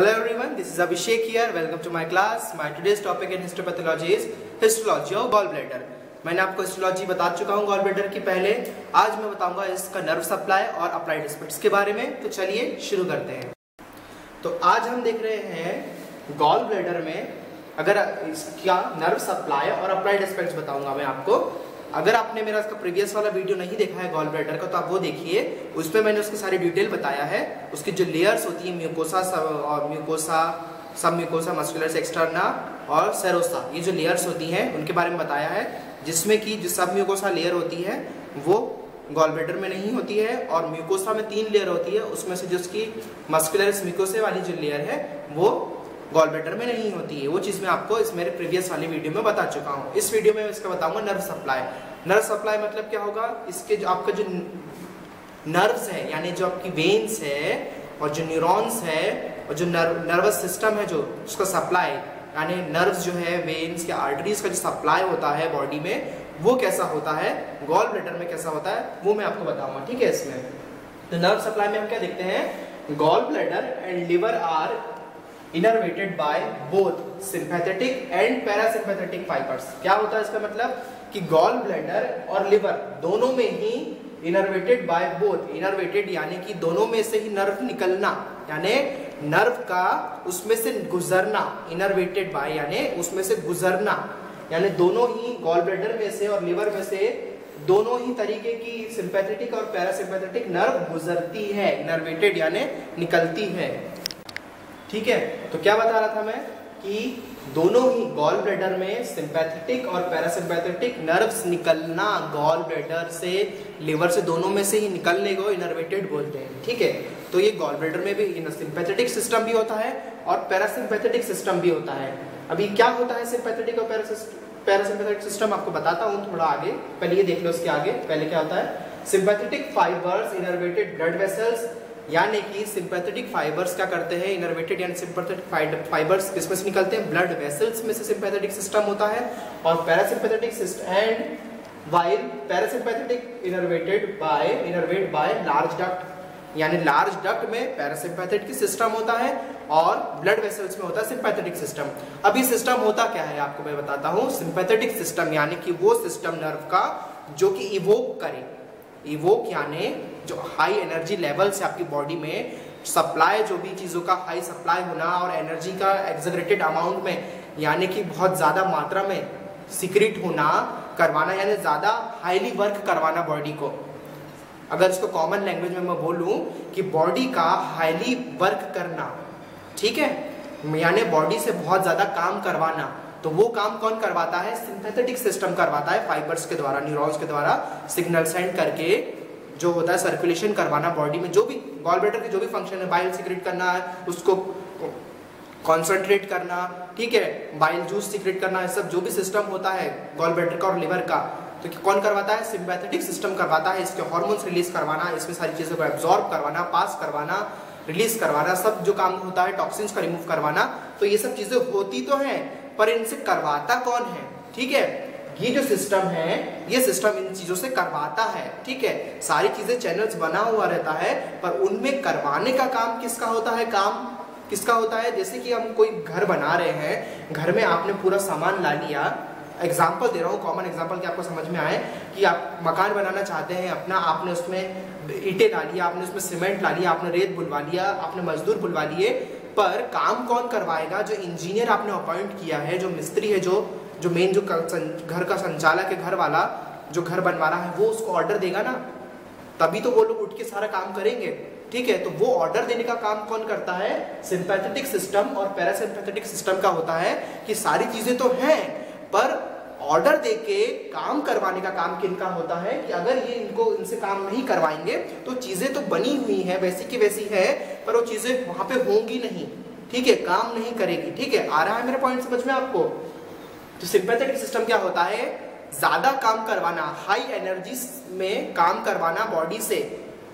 Hello everyone, this is Abhishek here. Welcome to my class. My today's topic in histopathology is histology of gallbladder. मैंने आपको histology बता चुका हूँ gallbladder की पहले। आज मैं बताऊंगा इसका नर्व सप्लाई और अप्लाइड एस्पेक्ट्स के बारे में। तो चलिए शुरू करते हैं। तो आज हम देख रहे हैं गॉलब्लैडर में अगर इसका नर्व सप्लाई और अप्लाइड एस्पेक्ट्स बताऊंगा मैं आपको। अगर आपने मेरा इसका प्रीवियस वाला वीडियो नहीं देखा है गॉलब्लैडर का तो आप वो देखिए, उसमें मैंने उसकी सारी डिटेल बताया है। उसकी जो लेयर्स होती है म्यूकोसा और म्यूकोसा, सब म्यूकोसा, मस्कुलस एक्सटर्ना और सेरोसा, ये जो लेयर्स होती हैं उनके बारे में बताया है, जिसमें कि जो सब म्यूकोसा लेयर होती है वो गॉलब्लैडर में नहीं होती है और म्यूकोसा में 3 लेयर होती है, उसमें से जिसकी मस्कुलस म्यूकोसा वाली जो लेयर है वो गॉलब्लैडर में नहीं होती है। वो चीज मैं आपको इस मेरे प्रीवियस वाले वीडियो में बता चुका हूँ। इस वीडियो में इसका बताऊंगा नर्व सप्लाई। नर्व सप्लाई मतलब क्या होगा, इसके जो आपका जो नर्व्स है यानी जो आपकी वेन्स है और जो न्यूरॉन्स है और जो नर्वस सिस्टम है, जो उसका सप्लाई यानी नर्व्स जो है, वेन्स के आर्टरीज का जो सप्लाई होता है बॉडी में, वो कैसा होता है, गॉलब्लैडर में कैसा होता है, वो मैं आपको बताऊंगा। ठीक है। इसमें तो नर्व सप्लाई में हम क्या देखते हैं, gallbladder and liver are innervated by both sympathetic and parasympathetic fibres. क्या होता है इसका मतलब कि गॉल ब्लैडर और लिवर दोनों में ही इनर्वेटेड बाय बोथ, इनर्वेटेड यानी कि दोनों में से ही नर्व निकलना, यानी नर्व का उसमें से गुजरना, इनर्वेटेड बाय यानी उसमें से गुजरना, यानी दोनों ही गॉल ब्लैडर में से और लिवर में से दोनों ही तरीके की सिंपैथेटिक और पैरासिम्पैथेटिक नर्व गुजरती है, इनर्वेटेड यानी निकलती है। ठीक है। तो क्या बता रहा था मैं कि दोनों ही गॉल ब्लैडर में सिंपैथेटिक और पैरासिम्पैथेटिक नर्व्स निकलना, गॉल ब्लैडर से लिवर से दोनों में से ही निकलने को इनर्वेटेड बोलते हैं। ठीक है। तो ये गॉल ब्लैडर में भी सिंपैथेटिक सिस्टम भी होता है और पैरासिम्पैथेटिक सिस्टम भी होता है। अभी क्या होता है सिंपैथेटिक और पैरासिम्पैथेटिक सिस्टम आपको बताता हूँ थोड़ा आगे, पहले ये देख लो इसके आगे। पहले क्या होता है, sympathetic fibres innervated blood vessels, यानी कि सिंपैथेटिक फाइबर्स क्या करते हैं, इनर्वेटेड यानी सिंपैथेटिक फाइबर्स किसमें से निकलते हैं, ब्लड वेसल्स में से सिंपैथेटिक सिस्टम होता है। और parasympathetic system and while parasympathetic innervate by large duct, यानी लार्ज डक्ट में पैरासिम्पैथेटिक सिस्टम होता है और ब्लड वेसल्स में होता है सिंपैथेटिक सिस्टम। अब ये सिस्टम होता क्या है आपको मैं बताता हूँ। सिंपैथेटिक सिस्टम यानी कि वो सिस्टम नर्व का जो कि इवोक करे, इवोक यानी जो हाई एनर्जी लेवल से आपकी बॉडी में सप्लाई, जो भी चीज़ों का हाई सप्लाई होना और एनर्जी का एक्सग्रेटेड अमाउंट में यानी कि बहुत ज़्यादा मात्रा में सीक्रेट होना करवाना, यानी ज़्यादा हाईली वर्क करवाना बॉडी को। अगर इसको कॉमन लैंग्वेज में मैं बोलूँ कि बॉडी का हाईली वर्क करना, ठीक है, यानी बॉडी से बहुत ज़्यादा काम करवाना, तो वो काम कौन करवाता है, सिंपैथेटिक सिस्टम करवाता है, फाइबर्स के द्वारा, न्यूरॉन्स के द्वारा सिग्नल सेंड करके जो होता है सर्कुलेशन करवाना बॉडी में, जो भी गॉलब्लैडर के जो भी फंक्शन है, बाइल सीक्रेट करना है, उसको कॉन्सेंट्रेट करना, ठीक है, बाइल जूस सीक्रेट करना, सब जो भी सिस्टम होता है गॉलब्लैडर का और लिवर का, तो कौन करवाता है, सिंपैथेटिक सिस्टम करवाता है। इसके हार्मोन्स रिलीज करवाना, इसमें सारी चीज़ों को एब्जॉर्ब करवाना, पास करवाना, रिलीज करवाना, सब जो काम होता है, टॉक्सिन्स का रिमूव करवाना। तो ये सब चीजें होती तो हैं, पर इनसे करवाता कौन है, ठीक है, ये जो सिस्टम है, ये सिस्टम इन चीजों से करवाता है। ठीक है। सारी चीजें चैनल्स बना हुआ रहता है, पर उनमें करवाने का काम किसका होता है, काम किसका होता है। जैसे कि हम कोई घर बना रहे हैं, घर में आपने पूरा सामान ला लिया, एग्जाम्पल दे रहा हूँ, कॉमन एग्जाम्पल कि आपको समझ में आए, कि आप मकान बनाना चाहते हैं अपना, आपने उसमें ईंटें ला लिया, आपने उसमें सीमेंट ला लिया, आपने रेत बुलवा लिया, आपने मजदूर बुलवा लिए, पर काम कौन करवाएगा, जो इंजीनियर आपने अपॉइंट किया है, जो मिस्त्री है, जो मेन जो घर का संचालक है, घर वाला जो घर बनवा रहा है, वो उसको ऑर्डर देगा ना, तभी तो वो लोग उठ के सारा काम करेंगे। ठीक है। तो वो ऑर्डर देने का काम कौन करता है, सिंपैथेटिक सिस्टम और पैरासिम्पैथेटिक सिस्टम का होता है, कि सारी चीजें तो हैं पर ऑर्डर देके काम करवाने का काम किनका होता है, कि अगर ये इनसे काम नहीं करवाएंगे तो चीजें तो बनी हुई है, वैसी की वैसी है, पर वो चीजें वहां पे होंगी नहीं। ठीक है, काम नहीं करेगी। ठीक है, आ रहा है मेरा पॉइंट समझ में आपको। तो सिंपैथेटिक सिस्टम क्या होता है, ज्यादा काम करवाना, हाई एनर्जी में काम करवाना बॉडी से।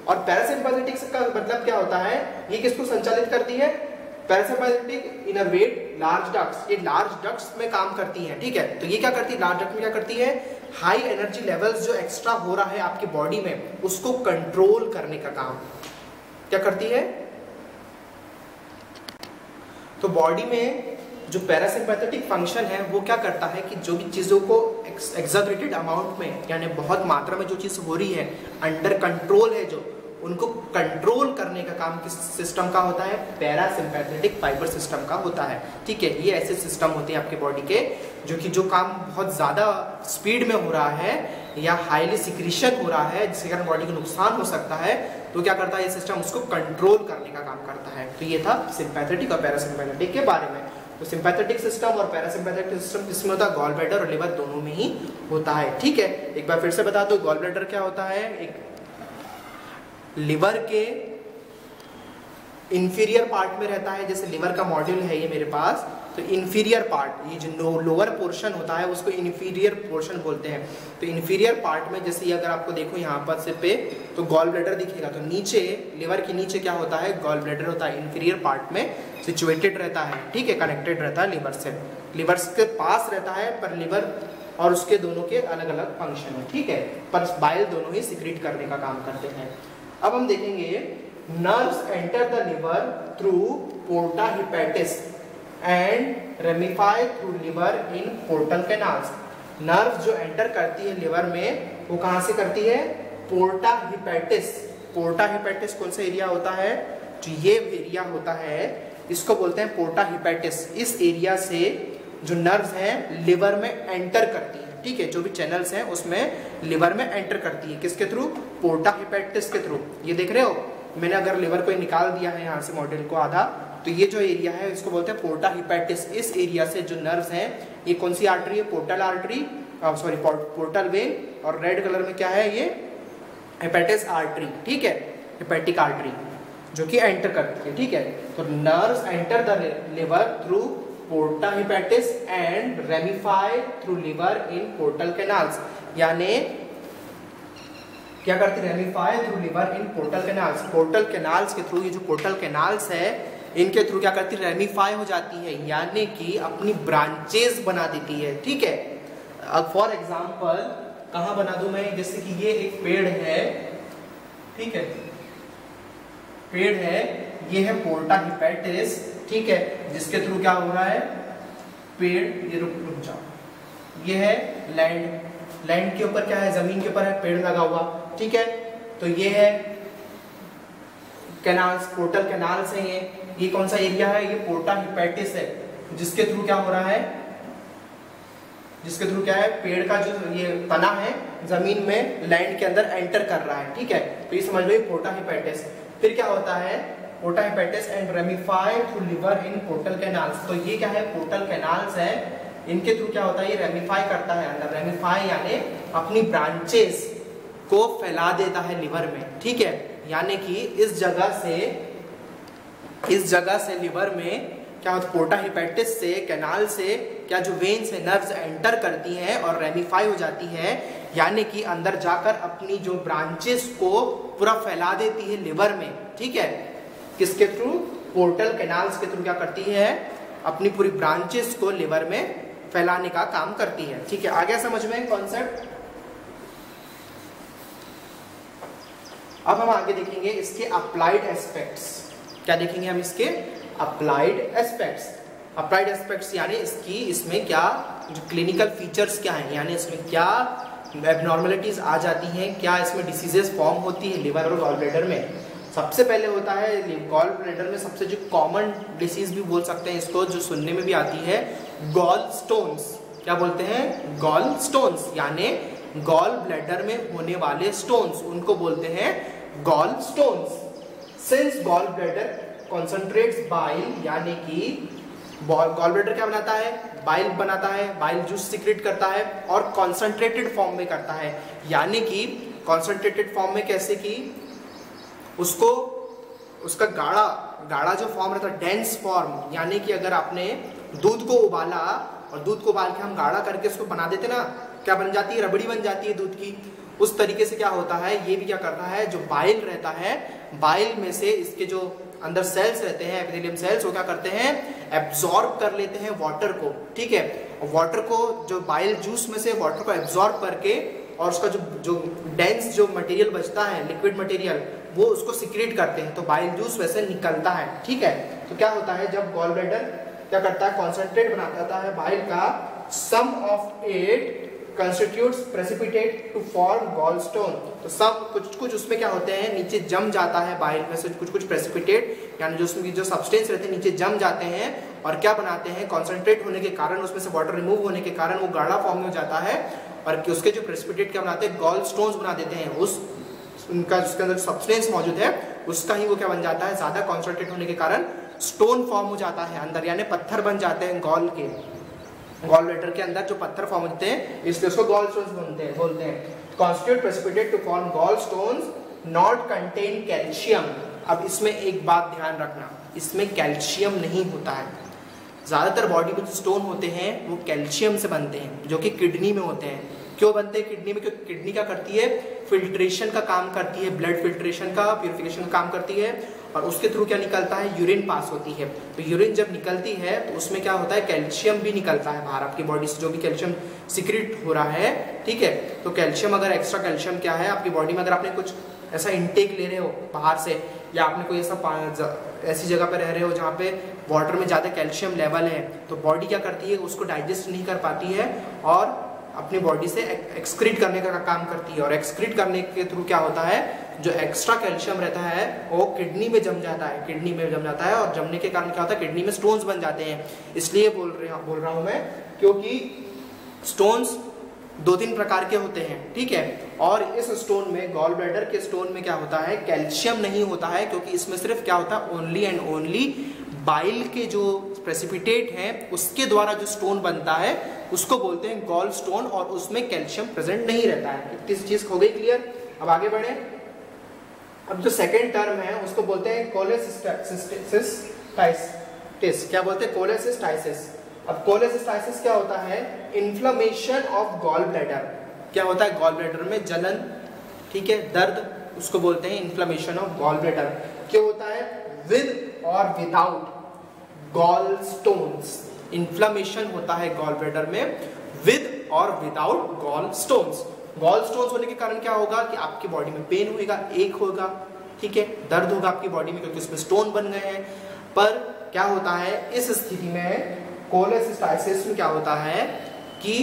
और पैरासिम्पैथेटिक का मतलब क्या होता है, ये किसको संचालित करती है, पैरासिम्पैथेटिक इनर्वेट लार्ज डक्ट्स, ये लार्ज डक्ट्स में काम करती हैं। ठीक है। तो ये क्या करती है, लार्ज डक्ट में क्या करती है, हाई एनर्जी लेवल्स जो एक्स्ट्रा हो रहा है आपकी बॉडी में, उसको कंट्रोल करने का काम क्या करती है, तो बॉडी में जो पैरासिम्पैथेटिक फंक्शन है वो क्या करता है कि जो भी चीज़ों को एग्जैगरेटेड अमाउंट में, यानी बहुत मात्रा में जो चीज़ हो रही है, अंडर कंट्रोल है, जो उनको कंट्रोल करने का काम किस सिस्टम का होता है? पैरासिम्पैथेटिक फाइबर सिस्टम का होता है। ठीक है, ये ऐसे सिस्टम होते हैं आपके बॉडी के जो काम बहुत ज़्यादा स्पीड में हो रहा है या हाईली सिक्रीशन हो रहा है, जिसके कारण बॉडी को नुकसान हो सकता है, तो क्या करता है ये सिस्टम? उसको कंट्रोल करने का काम करता है। तो ये था सिंपैथेटिक और पैरासिम्पैथेटिक के बारे में। तो सिंपैथेटिक सिस्टम और पैरासिम्पैथेटिक सिस्टम किसमें होता है? गॉल ब्लैडर और लिवर दोनों में ही होता है। ठीक है, एक बार फिर से बता दो, गॉल ब्लैडर क्या होता है? एक लिवर के इंफीरियर पार्ट में रहता है। जैसे लिवर का मॉड्यूल है ये मेरे पास, तो इंफीरियर पार्ट, ये जो लोअर पोर्शन होता है उसको इंफीरियर पोर्शन बोलते हैं। तो इंफीरियर पार्ट में जैसे अगर आपको देखो यहाँ पर से पे, तो गॉल ब्लैडर दिखेगा। तो नीचे लिवर के नीचे क्या होता है? गॉल ब्लैडर होता है, इंफीरियर पार्ट में सिचुएटेड रहता है। ठीक है, कनेक्टेड रहता है लिवर से, लिवर के पास रहता है, पर लिवर और उसके दोनों के अलग अलग फंक्शन है। ठीक है, पर बाइल दोनों ही सिक्रीट करने का काम करते हैं। अब हम देखेंगे nerves enter the liver through porta hepatis and ramify through liver in portal canals. Nerve जो एंटर करती है लिवर में, वो कहाँ से करती है? पोर्टा हिपैटिस। पोर्टा हिपैटिस कौन सा एरिया होता है? जो ये एरिया होता है इसको बोलते हैं पोर्टा हिपैटिस। इस एरिया से जो नर्व्स हैं लिवर में एंटर करती है। ठीक है, जो भी चैनल्स हैं उसमें लिवर में एंटर करती है। किसके थ्रू? पोर्टा हिपैटिस के थ्रू। ये देख रहे हो, मैंने अगर लिवर को निकाल दिया है यहाँ से मॉड्यूल को आधा, तो ये जो एरिया है इसको बोलते हैं पोर्टा हिपैटिस। इस एरिया से जो नर्व्स हैं, ये कौन सी आर्टरी है? Portal artery, sorry portal vein, और रेड कलर में क्या है? ये हेपेटिस आर्टरी। ठीक है, हेपेटिक आर्टरी जो कि एंटर करती है। ठीक है, तो nerves enter the liver through porta hepatis and ramify through liver in portal canals. यानी क्या करती है? Ramify through liver in portal canals. Portal canals के थ्रू, ये जो पोर्टल कैनाल्स है इनके थ्रू क्या करती है? रेमिफाई हो जाती है, यानी कि अपनी ब्रांचेस बना देती है। ठीक है, अब फॉर एग्जांपल कहाँ बना दूं मैं? जैसे कि ये एक पेड़ है, ठीक है, पेड़ है, ये है पोर्टा हिपैटिस। ठीक है, जिसके थ्रू क्या हो रहा है? पेड़, ये रुक जाओ, ये है लैंड, लैंड के ऊपर क्या है? जमीन के ऊपर है पेड़ लगा हुआ। ठीक है, तो ये है कैनाल्स, पोर्टल कैनाल्स है। ये कौन सा एरिया है? ये पोर्टा हिपैटिस है, जिसके थ्रू क्या हो रहा है? जिसके थ्रू क्या है? पेड़ का जो ये तना है जमीन में लैंड के अंदर एंटर कर रहा है। ठीक है, तो ये समझ लो पोर्टा हिपैटिस। फिर क्या होता है? Porta hepatis and ramify through liver in portal canals. तो ये क्या है? पोर्टल कैनाल्स है, इनके थ्रू क्या होता है? ये रेमिफाई करता है अंदर। रेमिफाई यानी अपनी ब्रांचेस को फैला देता है लिवर में। ठीक है, यानी कि इस जगह से लिवर में क्या होता है? पोर्टा हिपैटिस से, कैनाल से क्या जो वेन्स है, नर्व्स एंटर करती हैं और रेमिफाई हो जाती है, यानी कि अंदर जाकर अपनी जो ब्रांचेस को पूरा फैला देती है लिवर में। ठीक है, किसके थ्रू? पोर्टल कैनाल्स के थ्रू क्या करती है? अपनी पूरी ब्रांचेस को लिवर में फैलाने का काम करती है। ठीक है, आ गया समझ में कॉन्सेप्ट? अब हम आगे देखेंगे इसके अप्लाइड एस्पेक्ट्स। क्या देखेंगे हम? इसके अप्लाइड एस्पेक्ट्स। अप्लाइड एस्पेक्ट्स यानी इसमें क्या जो क्लिनिकल फीचर्स क्या हैं, यानी इसमें क्या एबनॉर्मलिटीज आ जाती हैं, क्या इसमें डिसीजेस फॉर्म होती है लिवर और गॉल ब्लैडर में। सबसे पहले होता है गॉल ब्लैडर में सबसे जो कॉमन डिसीज भी बोल सकते हैं इसको, जो सुनने में भी आती है, गॉल स्टोन्स। क्या बोलते हैं? गॉल स्टोन्स, यानी गॉल ब्लैडर में होने वाले स्टोन्स, उनको बोलते हैं gall stones. Since gall bladder concentrates bile, यानी कि गॉल ब्लैडर क्या बनाता है? बाइल बनाता है, बाइल जूस सिक्रेट करता है और कॉन्सेंट्रेटेड फॉर्म में करता है। यानी कि कॉन्सेंट्रेटेड फॉर्म में कैसे कि उसका गाढ़ा जो फॉर्म रहता है, डेंस फॉर्म, यानी कि अगर आपने दूध को उबाला और दूध को उबाल के हम गाढ़ा करके उसको बना देते ना, क्या बन जाती है? रबड़ी बन जाती है दूध की। उस तरीके से क्या होता है, ये भी क्या करता है, जो बाइल रहता है, बाइल में से इसके जो अंदर सेल्स रहते हैं, एपिथेलियम सेल्स, वो क्या करते हैं? एब्जॉर्ब कर लेते हैं वाटर को। ठीक है, और वाटर को, जो बाइल जूस में से वाटर को एब्जॉर्ब करके और उसका जो डेंस जो मटेरियल बचता है, लिक्विड मटेरियल, वो उसको सिक्रेट करते हैं, तो बाइल जूस वैसे निकलता है। ठीक है, तो क्या होता है जब गॉल ब्लैडर क्या करता है, कॉन्सेंट्रेट बनाता है बाइल का, sum of it constitutes precipitate to form gallstone। तो सब कुछ उसमें क्या होते हैं, नीचे जम जाता है बाइल में से कुछ प्रेसिपिटेट, यानी जो उसमें जो सब्सटेंस रहते हैं नीचे जम जाते हैं और क्या बनाते हैं, कॉन्सेंट्रेट होने के कारण, उसमें से वाटर रिमूव होने के कारण वो गाढ़ा फॉर्म में हो जाता है और उसके जो प्रेसिपिटेट क्या बनाते हैं, गॉल स्टोन्स बना देते हैं। उस उनका जिसके अंदर सब्सटेंस मौजूद है उसका ही वो क्या बन जाता है, ज्यादा कॉन्सेंट्रेट होने के कारण स्टोन फॉर्म हो जाता है अंदर, यानी पत्थर बन जाते हैं गॉल के, गॉल ब्लैडर के अंदर जो पत्थर फॉर्म होते हैं, इसलिए उसको गॉल स्टोन्स बोलते हैं। Constitute precipitate to form gall stones not contain calcium. अब इसमें एक बात ध्यान रखना, इसमें कैल्शियम नहीं होता है। ज्यादातर बॉडी में जो स्टोन होते हैं वो कैल्शियम से बनते हैं, जो कि किडनी में होते हैं। क्यों बनते हैं किडनी में? क्योंकि किडनी क्या करती है, फिल्ट्रेशन का काम करती है, ब्लड फिल्ट्रेशन का, प्यूरिफिकेशन का काम करती है और उसके थ्रू क्या निकलता है, यूरिन पास होती है। तो यूरिन जब निकलती है तो उसमें क्या होता है, कैल्शियम भी निकलता है बाहर आपकी बॉडी से, जो भी कैल्शियम सीक्रेट हो रहा है, ठीक है। तो कैल्शियम, अगर एक्स्ट्रा कैल्शियम क्या है आपकी बॉडी में, अगर आपने कुछ ऐसा इनटेक ले रहे हो बाहर से, या आपने कोई ऐसा ऐसी जगह पे रह रहे हो जहाँ पे वाटर में ज़्यादा कैल्शियम लेवल है, तो बॉडी क्या करती है, उसको डाइजेस्ट नहीं कर पाती है और अपनी बॉडी से एक्सक्रीट करने का काम करती है। और एक्सक्रीट करने के थ्रू क्या होता है, जो एक्स्ट्रा कैल्शियम रहता है वो किडनी में जम जाता है, किडनी में जम जाता है और जमने के कारण क्या होता है, किडनी में स्टोन्स बन जाते हैं। इसलिए बोल रहा हूँ मैं, क्योंकि स्टोन्स 2-3 प्रकार के होते हैं, ठीक है। और इस स्टोन में, गॉल ब्लैडर के स्टोन में क्या होता है, कैल्शियम नहीं होता है, क्योंकि इसमें सिर्फ क्या होता है, ओनली एंड ओनली बाइल के जो प्रेसिपिटेट हैं उसके द्वारा जो स्टोन बनता है उसको बोलते हैं गॉल स्टोन, और उसमें कैल्शियम प्रेजेंट नहीं रहता है। इतनी चीज हो गई क्लियर। अब आगे बढ़े। अब जो सेकेंड टर्म है उसको बोलते हैं कोलेसिस्टाइसिस। क्या बोलते हैं, कोलेसिस्टाइसिस। अब कोलेसिस्टाइसिस क्या होता है, इन्फ्लेमेशन ऑफ गॉल ब्लैडर। क्या होता है, गॉल ब्लैडर में जलन, ठीक है, दर्द, उसको बोलते हैं इन्फ्लेमेशन ऑफ गॉल ब्लैडर। क्या होता है, विद और विदाउट गॉल स्टोन्स। इन्फ्लेमेशन होता है गॉल ब्लैडर में विद और without gall stones. Gall stones होने के कारण क्या होगा कि आपकी बॉडी में पेन होगा, एक होगा, ठीक है, दर्द होगा आपकी बॉडी में, क्योंकि उसमें स्टोन बन गए हैं। पर क्या होता है इस स्थिति में, कोलेसिस्टाइसिस में क्या होता है कि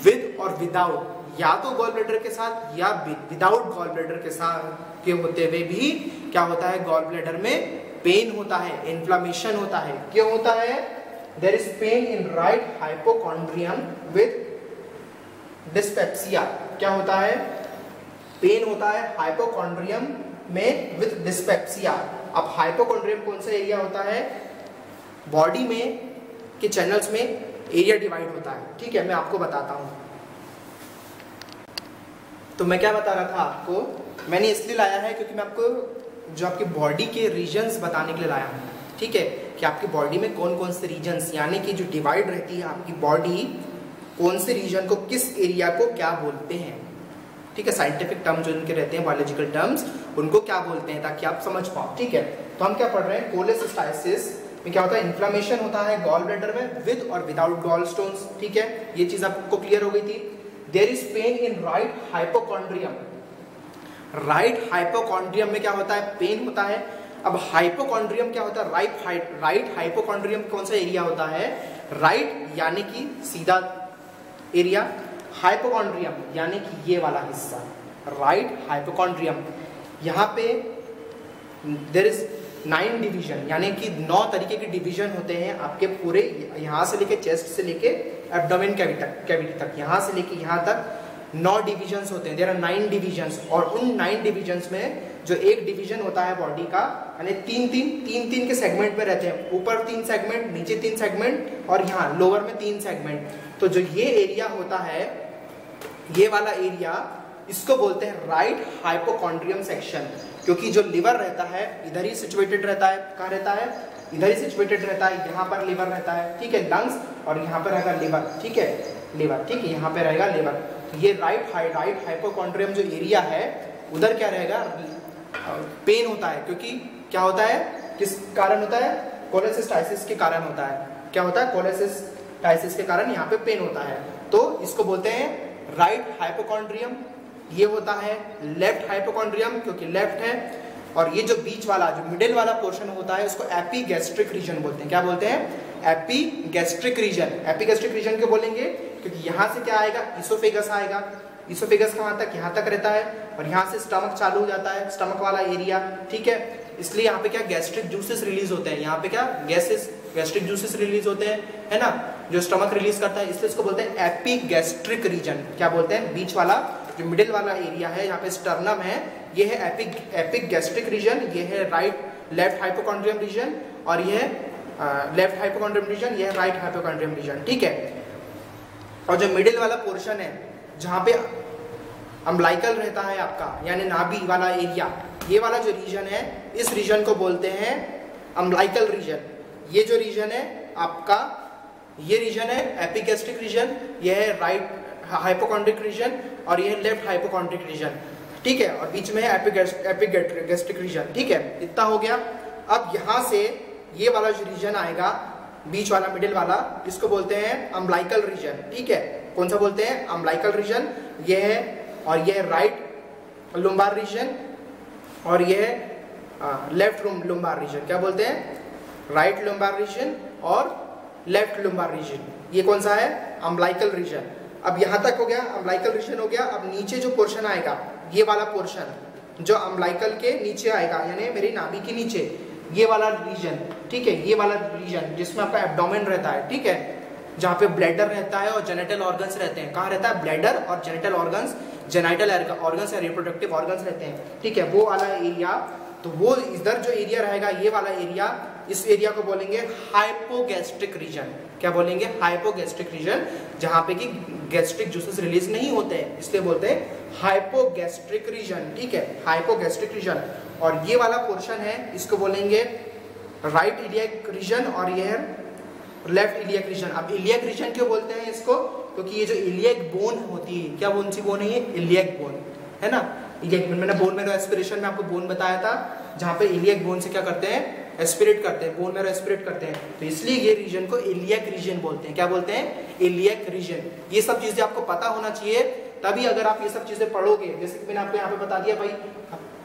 विद और विदाउट, या तो गॉल ब्लैडर के साथ या विदाउट गॉल ब्लैडर के साथ के होते हुए भी क्या होता है, गॉल ब्लैडर में पेन होता है, इन्फ्लेमेशन होता है। क्यों होता है, there is pain in right hypochondrium with dyspepsia. क्या होता है, पेन होता है हाइपोकॉन्ड्रियम में विद डिस्पेप्सिया। अब हाइपोकॉन्ड्रियम कौन सा एरिया होता है, बॉडी में के चैनल्स में एरिया डिवाइड होता है, ठीक है, मैं आपको बताता हूं। तो मैं क्या बता रहा था आपको, मैंने इसलिए लाया है क्योंकि मैं आपको जो आपकी बॉडी के रीजन्स बताने के लिए लाया हूँ, ठीक है, कि आपकी बॉडी में कौन कौन से रीजन्स, यानी कि जो डिवाइड रहती है आपकी बॉडी, कौन से रीजन को, किस एरिया को क्या बोलते हैं, ठीक है। साइंटिफिक टर्म जो इनके रहते हैं, बायोलॉजिकल टर्म्स, उनको क्या बोलते हैं, ताकि आप समझ पाओ, ठीक है। तो हम क्या पढ़ रहे हैं, कोलेसिस्टाइसिस में क्या होता है, इन्फ्लेमेशन होता है गॉल ब्लैडर में विद और विदाउट गॉल स्टोन्स, ठीक है, ये चीज आपको क्लियर हो गई थी। There is pain in right hypochondrium. Right hypochondrium में क्या होता है, पेन होता है। अब हाइपोकॉन्ड्रियम क्या होता है, राइट हाइपोकॉन्ड्रियम कौन सा एरिया होता है, राइट यानी कि सीधा एरिया, हाइपोकॉन्ड्रियम यानी कि ये वाला हिस्सा, राइट हाइपोकॉन्ड्रियम। यहाँ पे देयर इज 9 डिवीजन, यानी कि 9 तरीके के डिवीजन होते हैं आपके पूरे, यहाँ से लेके चेस्ट से लेके एब्डोमेन कैविटी तक, यहाँ से लेके यहाँ तक 9 डिविजन्स होते हैं। देयर आर 9 डिविजन्स, और उन 9 डिविजन्स में जो एक डिवीजन होता है बॉडी का, यानी 3-3 के सेगमेंट में रहते हैं, ऊपर 3 सेगमेंट, नीचे 3 सेगमेंट और यहाँ लोअर में 3 सेगमेंट। तो जो ये एरिया होता है, ये वाला एरिया, इसको बोलते हैं राइट हाइपोकॉन्ड्रियम सेक्शन, क्योंकि जो लिवर रहता है इधर ही सिचुएटेड रहता है। कहाँ रहता है, इधर ही सिचुएटेड रहता है, यहाँ पर लिवर रहता है, ठीक है, लंग्स, और यहाँ पर रहेगा लिवर, ठीक है, लिवर, ठीक है, यहाँ पे रहेगा लिवर। ये राइट हाइपोकॉन्ड्रियम जो एरिया है, उधर क्या रहेगा, पेन होता है, क्योंकि क्या होता है, किस कारण होता है, कोलेसिस्टाइसिस के कारण होता है। क्या होता है, कोलेसिस्टाइसिस के कारण यहाँ पे पेन होता है। तो इसको बोलते हैं राइट हाइपोकॉन्ड्रियम। ये होता है लेफ्ट हाइपोकॉन्ड्रियम, क्योंकि लेफ्ट है, और ये जो बीच वाला जो मिडिल वाला पोर्शन होता है उसको एपिगैस्ट्रिक रीजन बोलते हैं। क्या बोलते हैं? Epigastric region. एपिगैस्ट्रिक रीजन क्यों बोलेंगे? क्योंकि यहाँ से क्या आएगा? इसोफेगस आएगा। इसोफेगस कहाँ तक? यहाँ तक रहता है और यहाँ से स्टमक चालू हो जाता है, स्टमक वाला एरिया, ठीक है। इसलिए यहाँ पे क्या गैस्ट्रिक जूसेस रिलीज होते हैं, यहाँ पे क्या गैस्ट्रिक जूसेस रिलीज होते हैं, है ना, जो स्टमक रिलीज करता है, इसलिए इसको बोलते हैं एपिगैस्ट्रिक रीजन। क्या बोलते हैं? बीच वाला जो मिडिल वाला एरिया है, यहाँ पे स्टर्नम है, ये है एपिगैस्ट्रिक रीजन, ये है लेफ्ट हाइपोकॉन्ड्रियम रीजन, और ये है लेफ्ट हाइपोकॉन्ड्रियम रीजन, ये है राइट हाइपोकॉन्ड्रियम रीजन, ठीक है। और जो मिडिल वाला पोर्शन है जहाँ पे अम्बलाइकल रहता है आपका, यानी नाभि वाला एरिया, ये वाला जो रीजन है, इस रीजन को बोलते हैं अम्बलाइकल रीजन। ये जो रीजन है आपका, ये रीजन है एपिगैस्ट्रिक रीजन, ये है राइट हाइपोकॉन्ड्रिक रीजन, और ये है लेफ्ट हाइपोकॉन्ड्रिक रीजन, ठीक है। और बीच में है एपिगैस्ट्रिक रीजन, ठीक है। इतना हो गया। अब यहाँ से ये वाला जो रीजन आएगा, बीच वाला मिडिल वाला, इसको बोलते हैं अम्बलाइकल रीजन, ठीक है। कौन सा बोलते हैं? Umbilical region. ये है, और ये है राइट लुम्बार रीजन, और ये है लेफ्ट लुम्बार रीजन। क्या बोलते हैं? राइट लुम्बार रीजन और लेफ्ट लुम्बार रीजन। ये कौन सा है? Umbilical region. अब यहाँ तक हो गया, अम्बलाइकल रीजन हो गया। अब नीचे जो पोर्शन आएगा, ये वाला पोर्शन जो अम्बलाइकल के नीचे आएगा, यानी मेरी नाभि के नीचे, ये वाला रीजन, ठीक है, ये वाला रीजन जिसमें आपका एब्डोमेन रहता है, ठीक है, जहाँ पे ब्लैडर रहता है और जेनिटल ऑर्गन्स रहते हैं। कहाँ रहता है? ब्लैडर और जेनिटल ऑर्गन्स, जेनिटल ऑर्गन्स या रिप्रोडक्टिव ऑर्गन्स रहते हैं, ठीक है, वो वाला एरिया। तो वो इधर जो एरिया रहेगा, ये वाला एरिया, इस एरिया को बोलेंगे हाइपोगैस्ट्रिक रीजन। क्या बोलेंगे? हाइपोगैस्ट्रिक रीजन, जहाँ पे कि गैस्ट्रिक जूसेस रिलीज नहीं होते हैं, इसलिए बोलते हैं हाइपोगैस्ट्रिक रीजन, ठीक है, हाइपोगैस्ट्रिक रीजन। और ये वाला पोर्शन है, इसको बोलेंगे राइट इलियक रीजन, और ये है लेफ्ट इलियक रीजन। अब इलियक रीजन क्यों बोलते हैं इसको? क्योंकि ये जो इलियक बोन होती है, क्या कौन सी बोन है? ये इलियक बोन है ना। इलियक बोन, मैंने बोन मेरो एस्पिरेशन में आपको बोन बताया था, जहाँ पे इलियक बोन से क्या करते हैं? एस्पिरेट करते हैं, बोन मेरो एस्पिरेट करते हैं। तो इसलिए ये रीजन को इलियक रीजन बोलते हैं। क्या बोलते हैं? Iliac region. ये सब चीजें आपको पता होना चाहिए, तभी अगर आप ये सब चीजें पढ़ोगे, जैसे कि मैंने आपको यहाँ पे बता दिया भाई,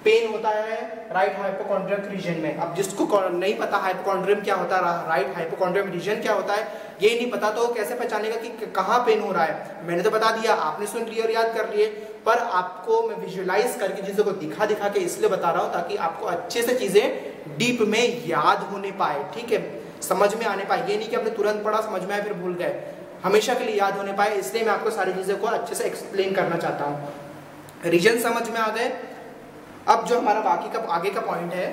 पेन होता है राइट हाइपोकॉन्ड्रियम रीजन में। अब जिसको नहीं पता हाइपोकॉन्ड्रियम क्या होता है, राइट हाइपोकॉन्ड्रियम रीजन क्या होता है, ये नहीं पता, तो कैसे पहचानेगा कि कहाँ पेन हो रहा है? मैंने तो बता दिया, आपने सुन लिया और याद कर लिए, पर आपको मैं विजुअलाइज करके चीजों को दिखा के इसलिए बता रहा हूँ ताकि आपको अच्छे से चीजें डीप में याद होने पाए, ठीक है, समझ में आने पाए। ये नहीं कि आपने तुरंत पढ़ा, समझ में आया, फिर भूल गए, हमेशा के लिए याद होने पाए। इसलिए मैं आपको सारी चीजों को अच्छे से एक्सप्लेन करना चाहता हूँ। रीजन समझ में आ गए। अब जो हमारा बाकी का आगे का पॉइंट है,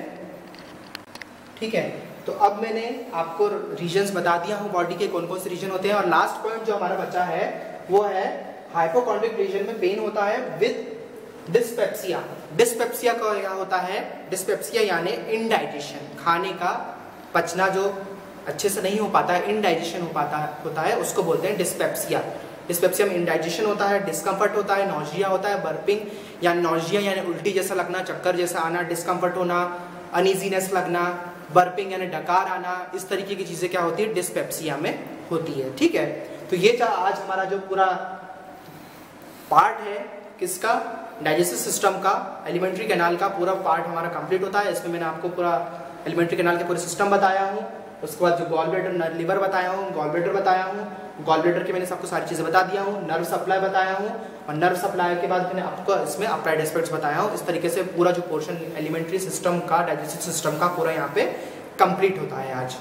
ठीक है, तो अब मैंने आपको रीजन्स बता दिया हूँ बॉडी के कौन कौन से रीजन होते हैं। और लास्ट पॉइंट जो हमारा बचा है वो है हाइपोकॉन्ड्रिक रीजन में पेन होता है विद डिस्पेप्सिया। डिस्पेप्सिया का क्या होता है? डिस्पेप्सिया यानी इनडाइजेशन, खाने का पचना जो अच्छे से नहीं हो पाता है, इनडाइजेशन होता है, उसको बोलते हैं डिस्पेप्सिया। डिस्पेप्सिया में इंडाइजेशन होता है, डिस्कम्फर्ट होता है, नॉजिया होता है, बर्पिंग या नॉजिया यानी उल्टी जैसा लगना, चक्कर जैसा आना, डिस्कम्फर्ट होना, अनइजीनेस लगना, बर्पिंग यानी डकार आना, इस तरीके की चीजें क्या होती है? डिस्पेप्सिया में होती है, ठीक है। तो ये था आज हमारा जो पूरा पार्ट है, किसका? डाइजेस्टिव सिस्टम का, एलिमेंट्री कैनाल का पूरा पार्ट हमारा कंप्लीट होता है। इसमें मैंने आपको पूरा एलिमेंट्री कैनाल के पूरे सिस्टम बताया हूँ। उसके बाद जो गॉल ब्लैडर, लिवर बताया हूँ, गॉल ब्लैडर बताया हूँ, गॉल ब्लैडर के मैंने सबको सारी चीज़ें बता दिया हूँ, नर्व सप्लाई बताया हूँ, और नर्व सप्लाई के बाद मैंने आपको इसमें अप्लाइड एस्पेक्ट्स बताया हूँ। इस तरीके से पूरा जो पोर्शन एलिमेंट्री सिस्टम का, डाइजेस्टिव सिस्टम का पूरा यहाँ पे कंप्लीट होता है आज।